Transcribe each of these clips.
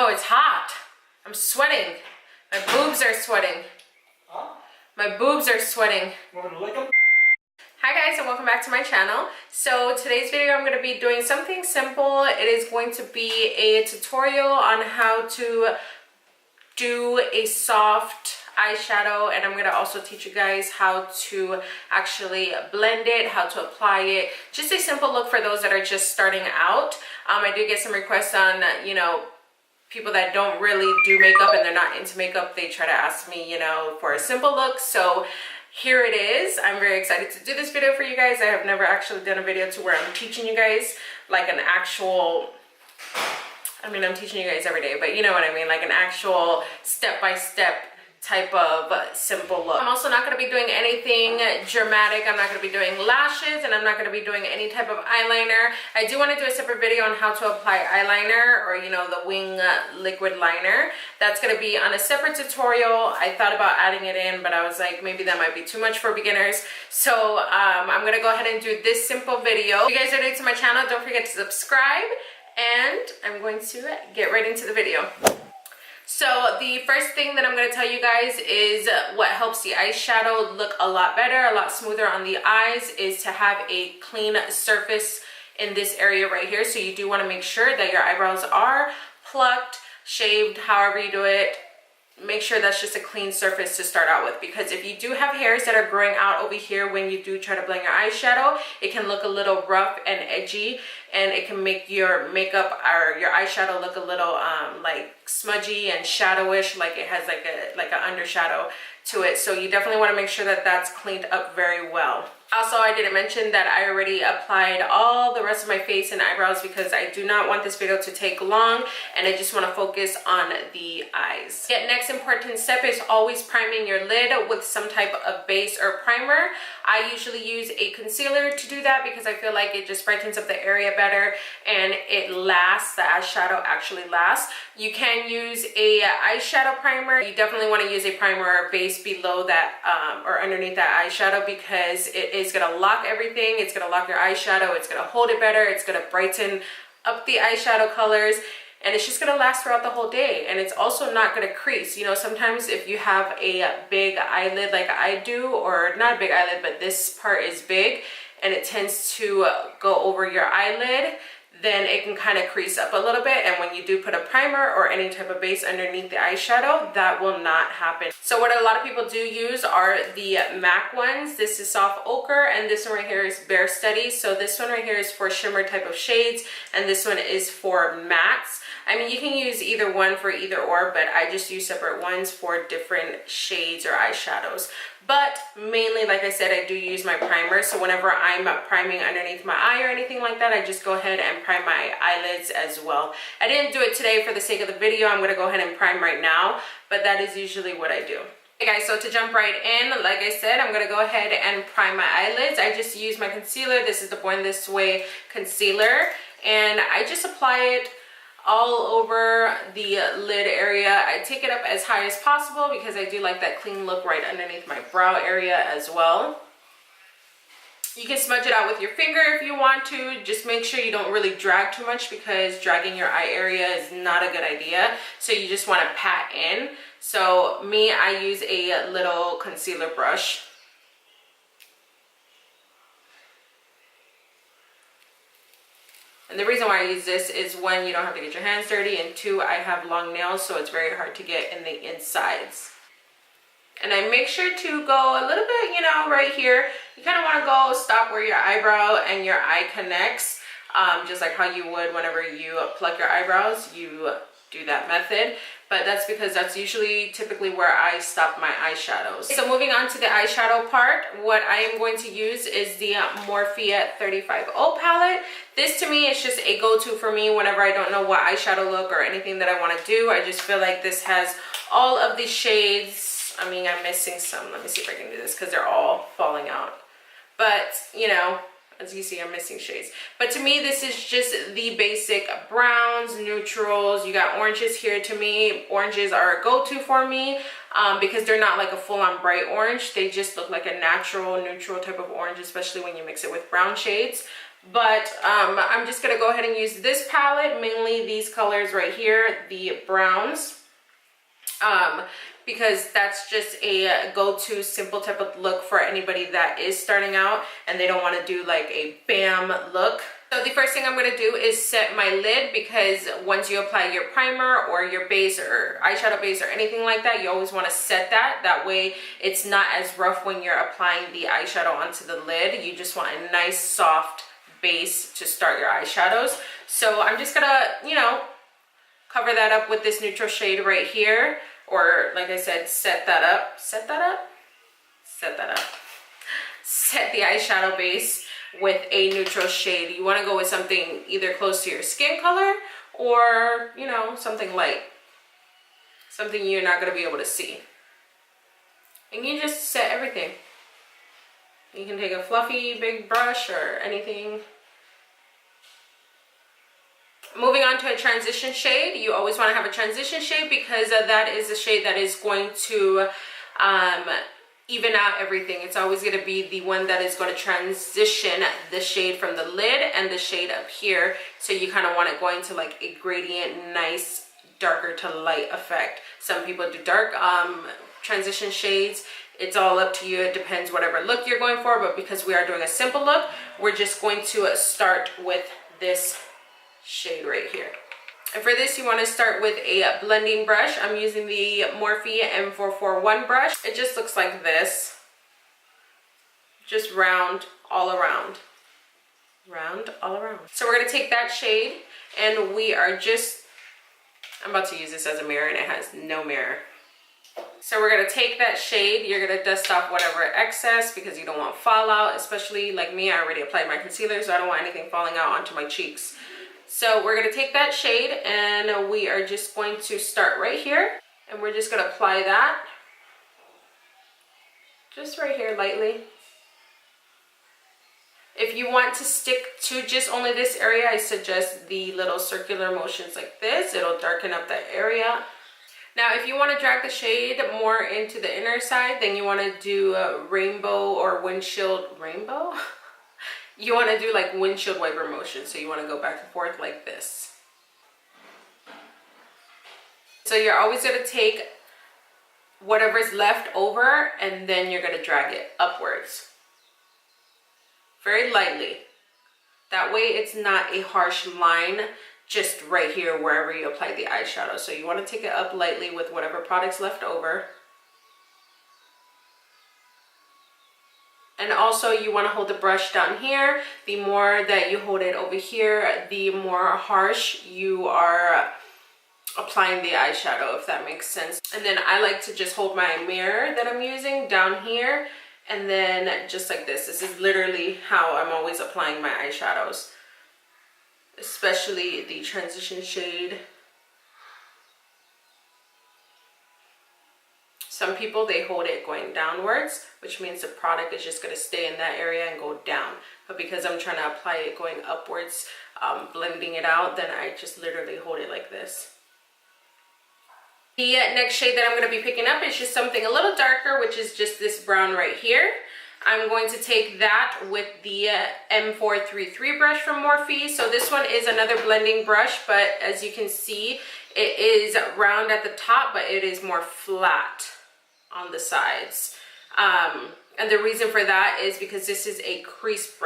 Oh, it's hot. I'm sweating. My boobs are sweating. Huh? My boobs are sweating. Want me to lick them? Hi guys, and welcome back to my channel. So today's video I'm going to be doing something simple. It is going to be a tutorial on how to do a soft eyeshadow, and I'm going to also teach you guys how to actually blend it, how to apply it. Just a simple look for those that are just starting out. I do get some requests on, people that don't really do makeup and they're not into makeup. They try to ask me, for a simple look. So here it is. I'm very excited to do this video for you guys. I have never actually done a video to where I'm teaching you guys like an actual, I'm teaching you guys every day, but you know what I mean, like an actual step-by-step type of simple look. I'm also not going to be doing anything dramatic. I'm not going to be doing lashes, and I'm not going to be doing any type of eyeliner. I do want to do a separate video on how to apply eyeliner, or the wing liquid liner. That's going to be on a separate tutorial. I thought about adding it in, but I was like, maybe that might be too much for beginners. So I'm going to go ahead and do this simple video. If you guys are new to my channel, don't forget to subscribe, and I'm going to get right into the video. So the first thing that I'm going to tell you guys is what helps the eyeshadow look a lot better, a lot smoother on the eyes, is to have a clean surface in this area right here. So you do want to make sure that your eyebrows are plucked, shaved, however you do it. Make sure that's just a clean surface to start out with, because if you do have hairs that are growing out over here when you do try to blend your eyeshadow, it can look a little rough and edgy, and it can make your makeup or your eyeshadow look a little like smudgy and shadowish, like it has like an undershadow to it. So you definitely want to make sure that that's cleaned up very well. Also, I didn't mention that I already applied all the rest of my face and eyebrows because I do not want this video to take long, and I just want to focus on the eyes. The next important step is always priming your lid with some type of base or primer. I usually use a concealer to do that because I feel like it just brightens up the area better and it lasts. The eyeshadow actually lasts. You can use a eyeshadow primer. You definitely want to use a primer or base below that or underneath that eyeshadow, because it is going to lock everything. It's going to lock your eyeshadow. It's going to hold it better. It's going to brighten up the eyeshadow colors, and it's just going to last throughout the whole day. And it's also not going to crease. Sometimes if you have a big eyelid like I do, or not a big eyelid, but this part is big and it tends to go over your eyelid, then it can kind of crease up a little bit. And when you do put a primer or any type of base underneath the eyeshadow, that will not happen. So what a lot of people do use are the MAC ones. This is Soft Ochre, and this one right here is Bare Steady. So this one right here is for shimmer type of shades, and this one is for mattes. You can use either one for either or, but I just use separate ones for different shades or eyeshadows. But mainly, like I said, I do use my primer. So whenever I'm priming underneath my eye or anything like that, I just go ahead and prime my eyelids as well. I didn't do it today for the sake of the video. I'm going to go ahead and prime right now, but that is usually what I do. Okay guys, so to jump right in, like I said, I'm going to go ahead and prime my eyelids. I just use my concealer. This is the Born This Way concealer, and I just apply it all over the lid area. I take it up as high as possible because I do like that clean look right underneath my brow area as well. You can smudge it out with your finger if you want to. Just make sure you don't really drag too much, because dragging your eye area is not a good idea. So you just want to pat in. So me, I use a little concealer brush. And the reason why I use this is, one, you don't have to get your hands dirty, and two, I have long nails, so it's very hard to get in the insides. And I make sure to go a little bit, right here. You kind of want to go stop where your eyebrow and your eye connects, just like how you would whenever you pluck your eyebrows. You do that method, but that's because that's usually typically where I stop my eyeshadows. So moving on to the eyeshadow part, what I am going to use is the Morphe 350 palette. This to me is just a go-to for me whenever I don't know what eyeshadow look or anything that I want to do. I just feel like this has all of the shades. I'm missing some. Let me see if I can do this because they're all falling out. But, as you see, I'm missing shades. But to me, this is just the basic browns, neutrals. You got oranges here. To me, oranges are a go-to for me because they're not like a full-on bright orange. They just look like a natural, neutral type of orange, especially when you mix it with brown shades. But I'm just gonna go ahead and use this palette, mainly these colors right here, the browns. Because that's just a go-to simple type of look for anybody that is starting out and they don't want to do like a bam look. So the first thing I'm going to do is set my lid, because once you apply your primer or your base or eyeshadow base or anything like that, you always want to set that. That way it's not as rough when you're applying the eyeshadow onto the lid. You just want a nice soft base to start your eyeshadows. So I'm just gonna, you know, cover that up with this neutral shade right here. Or like I said, set that up, set the eyeshadow base with a neutral shade. You want to go with something either close to your skin color or, you know, something light, something you're not going to be able to see. And you just set everything. You can take a fluffy big brush or anything. Moving on to a transition shade. You always want to have a transition shade because that is a shade that is going to even out everything. It's always going to be the one that is going to transition the shade from the lid and the shade up here. So you kind of want it going to like a gradient, nice darker to light effect. Some people do dark transition shades. It's all up to you. It depends whatever look you're going for. But because we are doing a simple look, we're just going to start with this shade right here. And for this, you want to start with a blending brush. I'm using the Morphe M441 brush. It just looks like this, just round all around, round all around. So we're going to take that shade and we are just, I'm about to use this as a mirror and it has no mirror. So we're going to take that shade, you're going to dust off whatever excess because you don't want fallout, especially like me, I already applied my concealer, so I don't want anything falling out onto my cheeks. So we're going to take that shade and we are just going to start right here and we're just going to apply that just right here lightly. If you want to stick to just only this area, I suggest the little circular motions like this. It'll darken up that area. Now, if you want to drag the shade more into the inner side, then you want to do a rainbow or windshield rainbow. You want to do like windshield wiper motion. So you want to go back and forth like this. So you're always going to take whatever's left over and then you're going to drag it upwards. Very lightly. That way it's not a harsh line just right here wherever you apply the eyeshadow. So you want to take it up lightly with whatever product's left over. And also you want to hold the brush down here. The more that you hold it over here, the more harsh you are applying the eyeshadow, if that makes sense. And then I like to just hold my mirror that I'm using down here. And then just like this. This is literally how I'm always applying my eyeshadows. Especially the transition shade. Some people, they hold it going downwards, which means the product is just going to stay in that area and go down. But because I'm trying to apply it going upwards, blending it out, then I just literally hold it like this. The next shade that I'm going to be picking up is just something a little darker, which is just this brown right here. I'm going to take that with the M433 brush from Morphe. So this one is another blending brush, but as you can see, it is round at the top, but it is more flat on the sides. And the reason for that is because this is a crease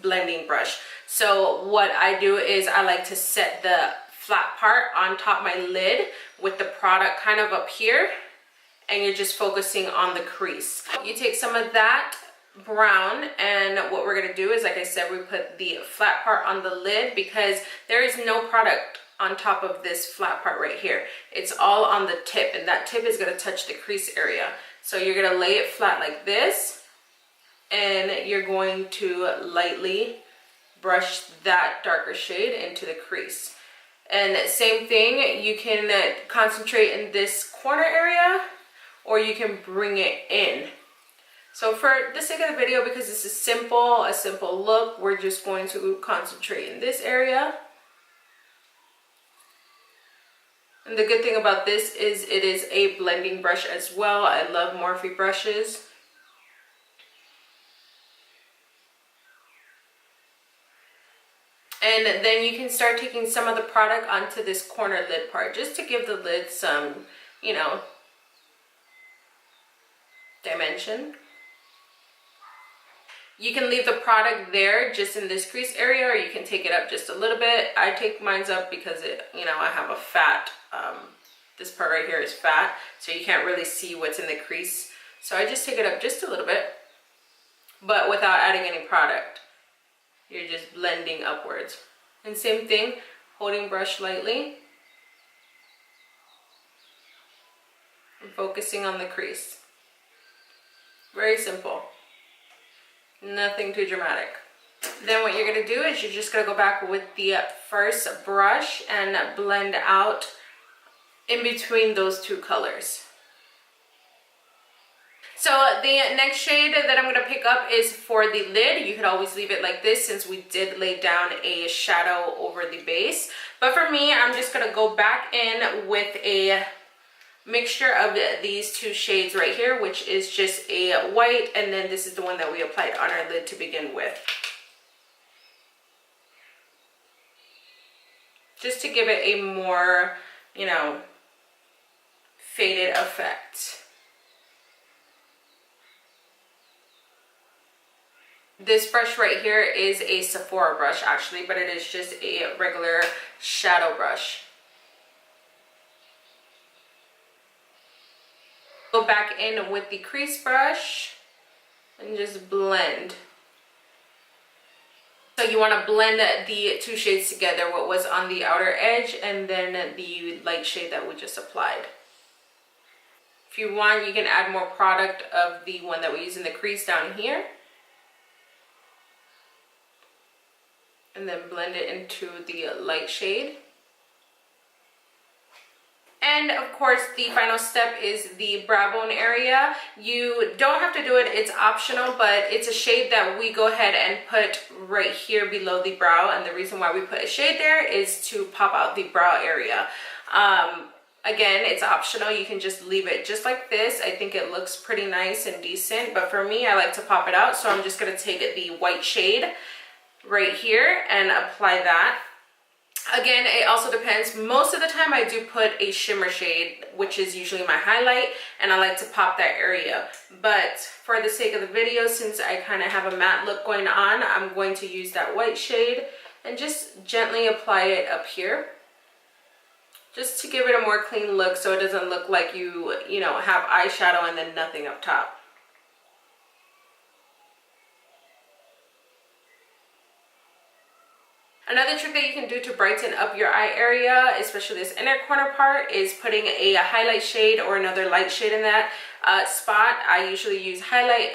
blending brush. So what I do is I like to set the flat part on top of my lid with the product kind of up here, and you're just focusing on the crease. You take some of that brown, and what we're going to do is, like I said, we put the flat part on the lid because there is no product on top of this flat part right here. It's all on the tip, and that tip is going to touch the crease area. So you're going to lay it flat like this, and you're going to lightly brush that darker shade into the crease. And same thing, you can concentrate in this corner area, or you can bring it in. So for the sake of the video, because this is simple, a simple look, we're just going to concentrate in this area. And the good thing about this is it is a blending brush as well. I love Morphe brushes. And then you can start taking some of the product onto this corner lid part, just to give the lid some, you know, dimension. You can leave the product there just in this crease area, or you can take it up just a little bit. I take mine's up because it, you know, I have a fat, this part right here is fat, so you can't really see what's in the crease. So I just take it up just a little bit, but without adding any product. You're just blending upwards. And same thing, holding brush lightly and focusing on the crease. Very simple. Nothing too dramatic. Then what you're going to do is you're just going to go back with the first brush and blend out in between those two colors. So the next shade that I'm going to pick up is for the lid. You could always leave it like this since we did lay down a shadow over the base. But for me, I'm just going to go back in with a mixture of these two shades right here, which is just a white, and then this is the one that we applied on our lid to begin with. Just to give it a more, you know, faded effect. This brush right here is a Sephora brush actually, but it is just a regular shadow brush. Go back in with the crease brush and just blend. So you want to blend the two shades together, what was on the outer edge and then the light shade that we just applied. If you want, you can add more product of the one that we use in the crease down here. And then blend it into the light shade. And of course, the final step is the brow bone area. You don't have to do it, it's optional, but it's a shade that we go ahead and put right here below the brow. And the reason why we put a shade there is to pop out the brow area. Again, it's optional. You can just leave it just like this. I think it looks pretty nice and decent, but for me, I like to pop it out. So I'm just gonna take the white shade right here and apply that. Again, it also depends. Most of the time I do put a shimmer shade, which is usually my highlight, and I like to pop that area. But for the sake of the video, since I kind of have a matte look going on, I'm going to use that white shade and just gently apply it up here. Just to give it a more clean look so it doesn't look like you know, have eyeshadow and then nothing up top. Another trick that you can do to brighten up your eye area, especially this inner corner part, is putting a highlight shade or another light shade in that spot. I usually use highlight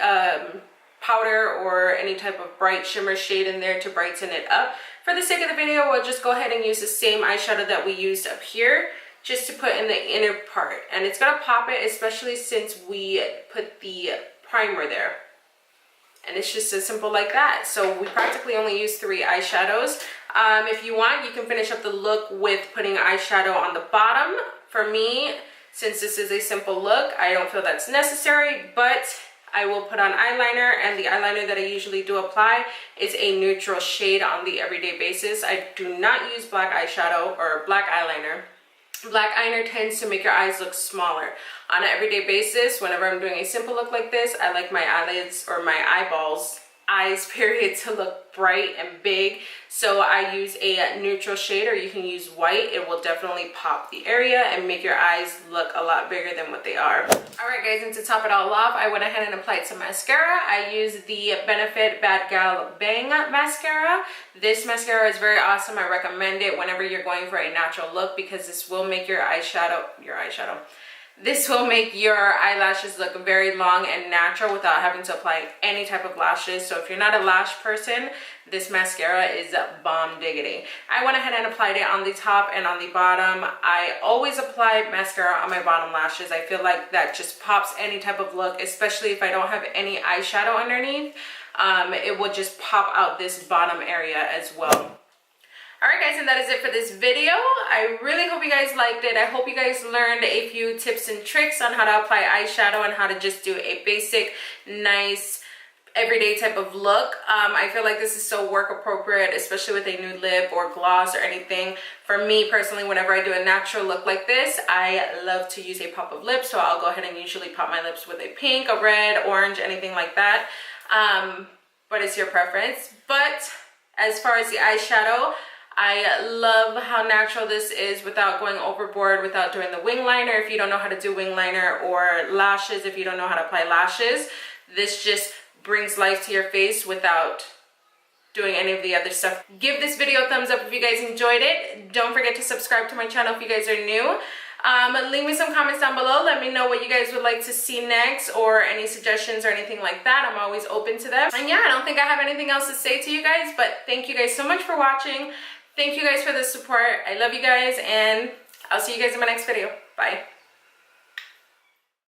powder or any type of bright shimmer shade in there to brighten it up. For the sake of the video, we'll just go ahead and use the same eyeshadow that we used up here just to put in the inner part. And it's going to pop it, especially since we put the primer there. And it's just as simple like that. So we practically only use 3 eyeshadows. If you want, you can finish up the look with putting eyeshadow on the bottom. For me, since this is a simple look, I don't feel that's necessary, but I will put on eyeliner, and the eyeliner that I usually do apply is a neutral shade on the everyday basis. I do not use black eyeshadow or black eyeliner. Black eyeliner tends to make your eyes look smaller. On an everyday basis, whenever I'm doing a simple look like this, I like my eyelids or my eyes period, to look bright and big. So I use a neutral shade, or you can use white. It will definitely pop the area and make your eyes look a lot bigger than what they are. Alright guys, and to top it all off, I went ahead and applied some mascara. I used the Benefit Bad Gal Bang mascara. This mascara is very awesome. I recommend it whenever you're going for a natural look, because this will make your eyeshadow, This will make your eyelashes look very long and natural without having to apply any type of lashes. So if you're not a lash person, this mascara is bomb diggity. I went ahead and applied it on the top and on the bottom. I always apply mascara on my bottom lashes. I feel like that just pops any type of look, especially if I don't have any eyeshadow underneath. It will just pop out this bottom area as well. Alright guys, and that is it for this video. I really hope you guys liked it. I hope you guys learned a few tips and tricks on how to apply eyeshadow and how to just do a basic, nice, everyday type of look. I feel like this is so work appropriate, especially with a nude lip or gloss or anything. For me personally, whenever I do a natural look like this, I love to use a pop of lip. So I'll go ahead and usually pop my lips with a pink, a red, orange, anything like that. But it's your preference. But as far as the eyeshadow, I love how natural this is without going overboard, without doing the wing liner. If you don't know how to do wing liner, or lashes, if you don't know how to apply lashes, this just brings life to your face without doing any of the other stuff. Give this video a thumbs up if you guys enjoyed it. Don't forget to subscribe to my channel if you guys are new. Leave me some comments down below. Let me know what you guys would like to see next, or any suggestions or anything like that. I'm always open to them. And yeah, I don't think I have anything else to say to you guys, but thank you guys so much for watching. Thank you guys for the support. I love you guys, and I'll see you guys in my next video. Bye.